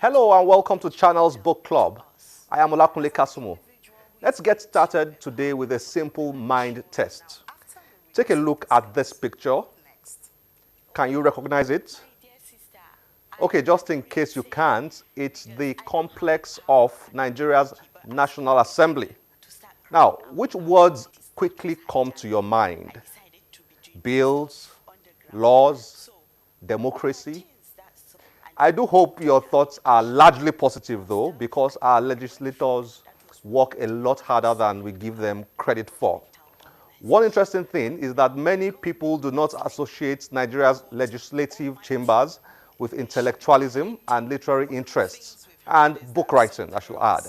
Hello and welcome to Channel's Book Club. I am Olakunle Kasumo. Let's get started today with a simple mind test. Take a look at this picture. Can you recognize it? Okay, just in case you can't, it's the complex of Nigeria's National Assembly. Now, which words quickly come to your mind? Bills, laws, democracy? I do hope your thoughts are largely positive though, because our legislators work a lot harder than we give them credit for. One interesting thing is that many people do not associate Nigeria's legislative chambers with intellectualism and literary interests, and book writing, I should add.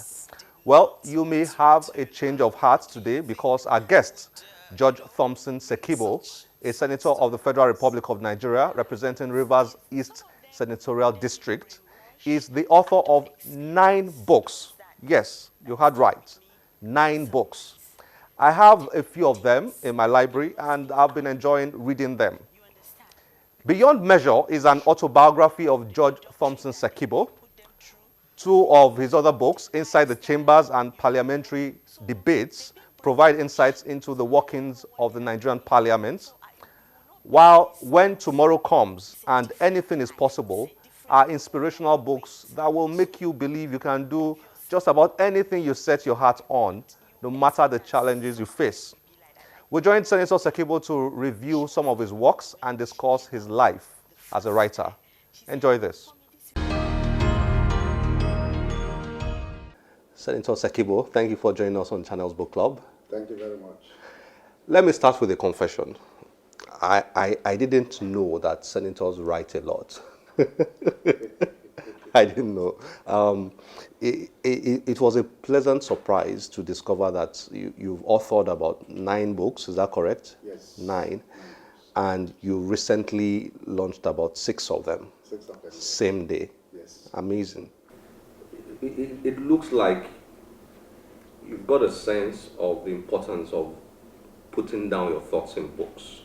Well, you may have a change of heart today because our guest, Judge Thompson Sekibo, a senator of the Federal Republic of Nigeria representing Rivers East Senatorial District, is the author of 9 books. Yes, you heard right, 9 books. I have a few of them in my library and I've been enjoying reading them. Beyond Measure is an autobiography of Judge Thompson Sekibo. 2 of his other books, Inside the Chambers and Parliamentary Debates, provide insights into the workings of the Nigerian Parliament. While When Tomorrow Comes and Anything is Possible are inspirational books that will make you believe you can do just about anything you set your heart on, no matter the challenges you face. We joined Senator Sekibo to review some of his works and discuss his life as a writer. Enjoy this. Senator Sekibo, thank you for joining us on Channel's Book Club. Thank you very much. Let me start with a confession. I didn't know that senators write a lot. I didn't know. It was a pleasant surprise to discover that you've authored about 9 books, is that correct? Yes. 9. And you recently launched about 6 of them. 6 of them. Same day. Yes. Amazing. It looks like you've got a sense of the importance of putting down your thoughts in books.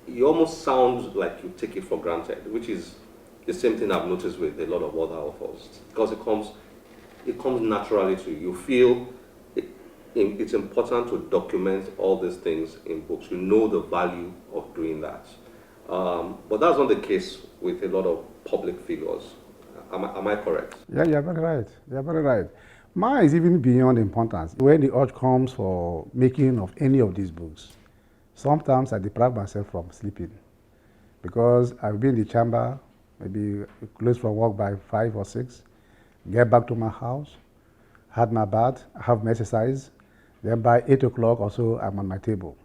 You almost sound like you take it for granted, which is the same thing I've noticed with a lot of other authors, because it comes naturally to you. You feel it's important to document all these things in books. You know the value of doing that. But that's not the case with a lot of public figures. Am I correct? Yeah, you're very right. You're very right. Mine is even beyond importance. When the urge comes for making of any of these books, sometimes I deprive myself from sleeping because I've been in the chamber, maybe close from work by 5 or 6, get back to my house, had my bath, have my exercise, then by 8 o'clock or so, I'm on my table,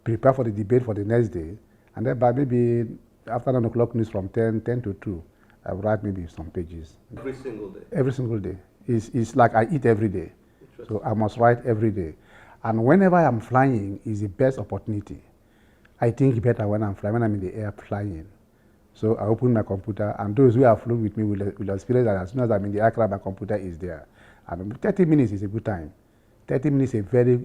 prepare for the debate for the next day, and then by maybe after 9 o'clock news from 10 to 2, I write maybe some pages. Every single day? Every single day. It's like I eat every day, so I must write every day. And whenever I'm flying is the best opportunity. I think better when I'm flying, when I'm in the air flying. So I open my computer, and those who have flown with me will experience that as soon as I'm in the aircraft, my computer is there. And 30 minutes is a good time. 30 minutes is a very,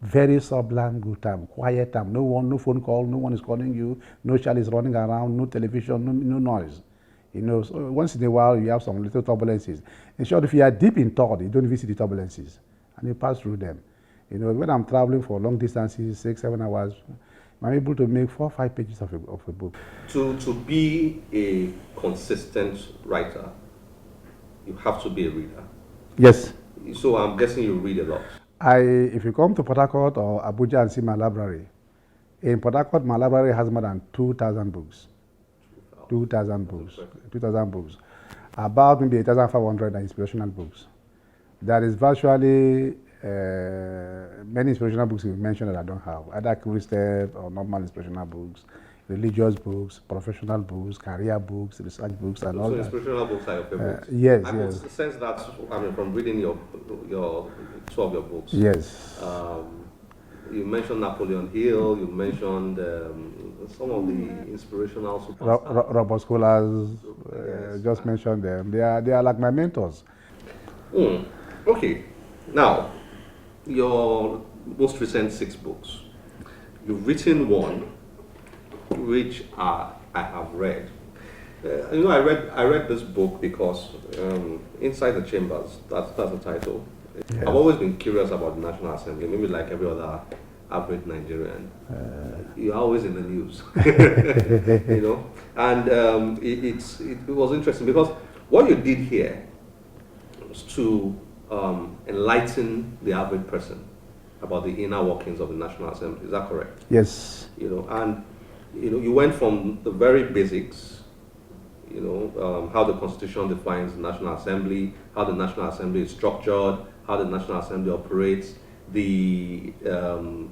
very sublime good time, quiet time. No phone call, no one is calling you, no child is running around, no television, no noise. You know, so once in a while you have some little turbulences. In short, if you are deep in thought, you don't even see the turbulences, and you pass through them. You know, when I'm traveling for long distances, 6, 7 hours, I'm able to make 4 or 5 pages of a book. To be a consistent writer, you have to be a reader. Yes. So I'm guessing you read a lot. If you come to Port Harcourt or Abuja and see my library, in Port Harcourt, my library has more than 2,000 books. 2,000 books. 2,000 books. About maybe 8,500 are inspirational books. There is virtually many inspirational books you mentioned that I don't have, either Christian or normal inspirational books, religious books, professional books, career books, research books, and all that. So inspirational books are your favorites? Yes, I yes. I sense that, from reading your 2 of your books. Yes. You mentioned Napoleon Hill, you mentioned some of the inspirational superstars. Robert Scholars, just mentioned them. They are like my mentors. Okay. Now, your most recent 6 books, you've written one which I have read. I read this book because Inside the Chambers, that's the title. Yes. I've always been curious about the National Assembly, maybe like every other average Nigerian. You're always in the news, And it was interesting because what you did here was to enlighten the average person about the inner workings of the National Assembly. Is that correct? Yes. You went from the very basics, how the Constitution defines the National Assembly, how the National Assembly is structured, how the National Assembly operates, the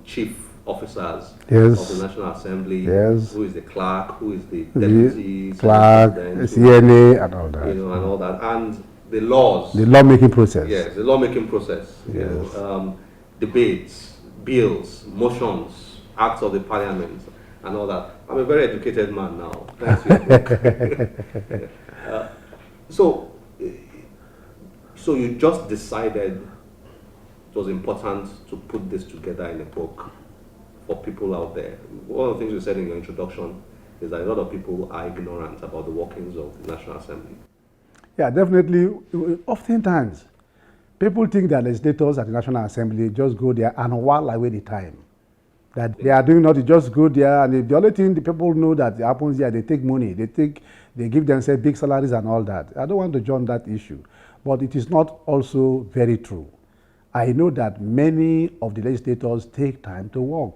chief officers of the National Assembly, who is the clerk, who is the deputy clerk, CNA, and all that. And all that, and the laws. The lawmaking process. Yes, the lawmaking process. Yes. Debates, bills, motions, acts of the parliament, and all that. I'm a very educated man now. Thanks to your book. So you just decided it was important to put this together in a book for people out there. One of the things you said in your introduction is that a lot of people are ignorant about the workings of the National Assembly. Yeah, definitely. Oftentimes, people think that legislators at the National Assembly just go there and while away the time. That they are doing nothing, just go there, and the only thing the people know that happens there, they take money, they give themselves big salaries and all that. I don't want to join that issue, but it is not also very true. I know that many of the legislators take time to work,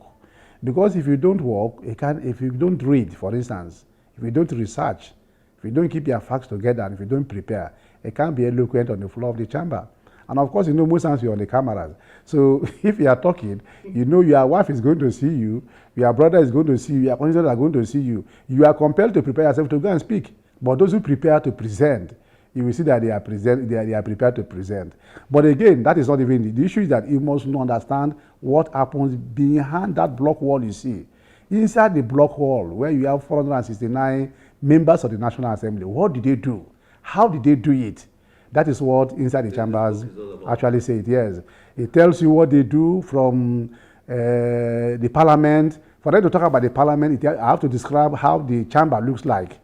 because if you don't work, if you don't read, for instance, if you don't research, if you don't keep your facts together, and if you don't prepare, it can't be eloquent on the floor of the chamber. And of course, most times you're on the cameras. So if you are talking, your wife is going to see you, your brother is going to see you, your cousins are going to see you. You are compelled to prepare yourself to go and speak. But those who prepare to present, you will see that they are prepared to present. But again, that is not even the issue. Is that you must understand what happens behind that block wall you see. Inside the block wall, where you have 469 members of the National Assembly, what did they do? How did they do it? That is what Inside the Chambers actually say it, yes. It tells you what they do from the parliament. For them to talk about the parliament, I have to describe how the chamber looks like.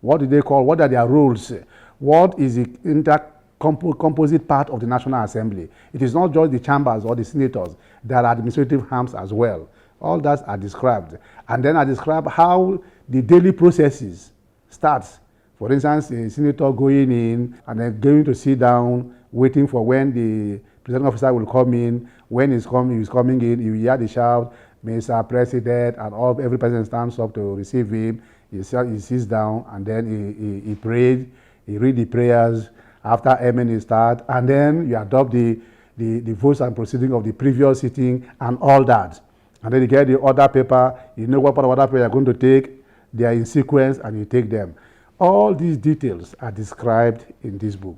What do they call, what are their roles? What is the composite part of the National Assembly? It is not just the chambers or the senators. There are administrative arms as well. All that are described. And then I describe how the daily processes starts. For instance, a senator going in and then going to sit down, waiting for when the presiding officer will come in. When he's coming in, you hear the shout, Mr. President, and every president stands up to receive him. He sits down, and then he prayed, he read the prayers. After amen, he start, and then you adopt the votes and proceeding of the previous sitting and all that. And then you get the order paper, you know what part of order paper you're going to take, they are in sequence, and you take them. All these details are described in this book.